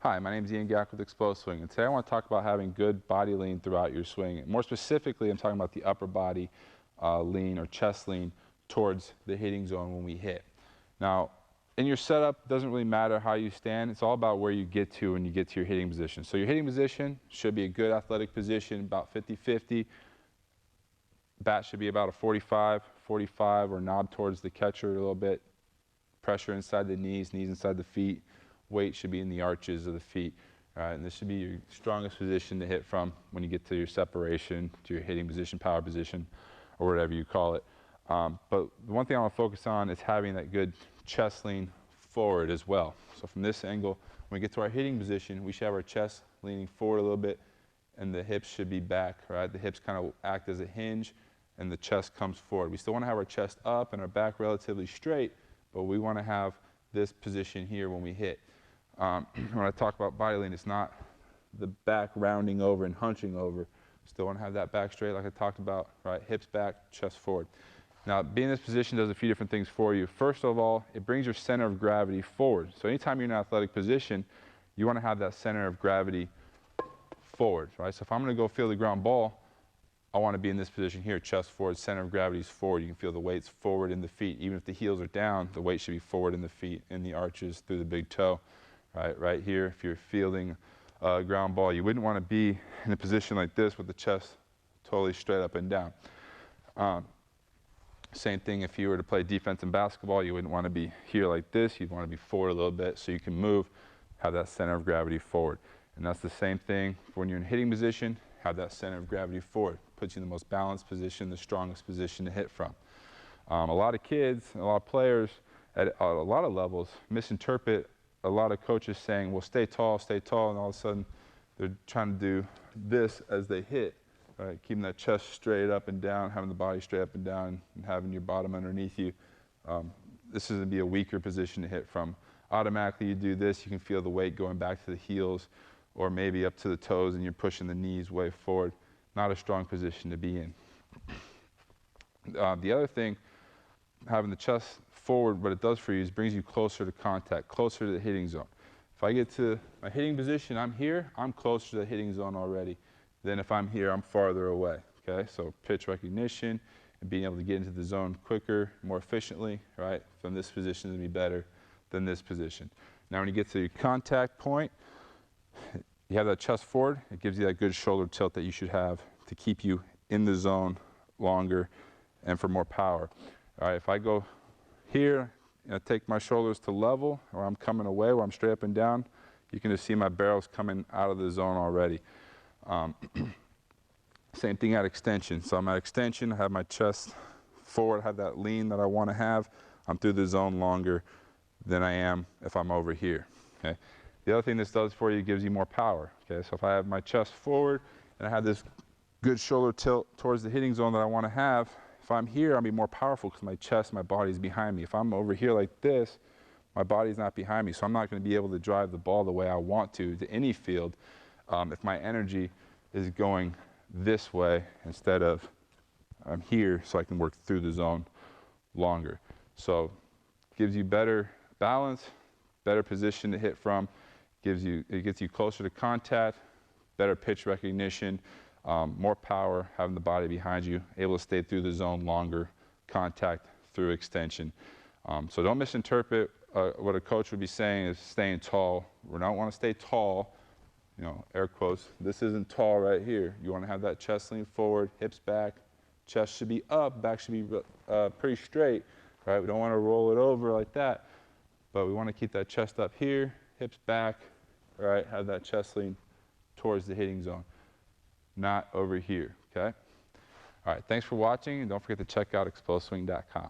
Hi, my name is Ian Gack with Explosive Swing, and today I want to talk about having good body lean throughout your swing. More specifically, I'm talking about the upper body lean or chest lean towards the hitting zone when we hit. Now, in your setup, it doesn't really matter how you stand. It's all about where you get to when you get to your hitting position. So your hitting position should be a good athletic position, about 50-50. Bat should be about a 45, or knob towards the catcher a little bit. Pressure inside the knees inside the feet. Weight should be in the arches of the feet. All right, and this should be your strongest position to hit from when you get to your separation, to your hitting position, power position, or whatever you call it. But the one thing I want to focus on is having that good chest lean forward as well. So from this angle, when we get to our hitting position, we should have our chest leaning forward a little bit, and the hips should be back. Right, the hips kind of act as a hinge, and the chest comes forward. We still want to have our chest up and our back relatively straight, but we want to have this position here when we hit. When I talk about body lean, it's not the back rounding over and hunching over. Still want to have that back straight like I talked about, right? Hips back, chest forward. Now, being in this position does a few different things for you. First of all, it brings your center of gravity forward. So anytime you're in an athletic position, you want to have that center of gravity forward, right? So if I'm going to go field the ground ball, I want to be in this position here, chest forward, center of gravity is forward. You can feel the weight's forward in the feet. Even if the heels are down, the weight should be forward in the feet, in the arches, through the big toe. Right here, if you're fielding a ground ball, you wouldn't want to be in a position like this with the chest totally straight up and down. Same thing if you were to play defense in basketball, you wouldn't want to be here like this. You'd want to be forward a little bit so you can move, have that center of gravity forward. And that's the same thing for when you're in hitting position, have that center of gravity forward. Puts you in the most balanced position, the strongest position to hit from. A lot of kids, a lot of players at a lot of levels misinterpret a lot of coaches saying, well, stay tall, and all of a sudden they're trying to do this as they hit, right? Keeping that chest straight up and down, having the body straight up and down, and having your bottom underneath you. This is going to be a weaker position to hit from. Automatically you do this, you can feel the weight going back to the heels or maybe up to the toes, and you're pushing the knees way forward. Not a strong position to be in. The other thing, having the chest forward, what it does for you is brings you closer to contact, closer to the hitting zone. If I get to my hitting position, I'm here, I'm closer to the hitting zone already. Then if I'm here, I'm farther away, okay? So pitch recognition and being able to get into the zone quicker, more efficiently, right? From this position is going to be better than this position. Now when you get to your contact point, you have that chest forward, it gives you that good shoulder tilt that you should have to keep you in the zone longer and for more power. All right, if I go here, take my shoulders to level, or I'm coming away where I'm straight up and down, you can just see my barrels coming out of the zone already. Same thing at extension. So I'm at extension, I have my chest forward, I have that lean that I want to have. I'm through the zone longer than I am if I'm over here. Okay? The other thing this does for you, gives you more power. Okay? So if I have my chest forward and I have this good shoulder tilt towards the hitting zone that I want to have, if I'm here, I'll be more powerful because my chest, my body's behind me. If I'm over here like this, my body's not behind me, so I'm not going to be able to drive the ball the way I want to any field if my energy is going this way instead of I'm here so I can work through the zone longer. So it gives you better balance, better position to hit from, it gets you closer to contact, better pitch recognition, more power, having the body behind you, able to stay through the zone longer, contact through extension. So don't misinterpret what a coach would be saying is staying tall. We don't want to stay tall, air quotes. This isn't tall right here. You want to have that chest lean forward, hips back, chest should be up, back should be pretty straight, right? We don't want to roll it over like that, but we want to keep that chest up here, hips back, right? Have that chest lean towards the hitting zone. Not over here, okay? All right, thanks for watching, and don't forget to check out exploseswing.com.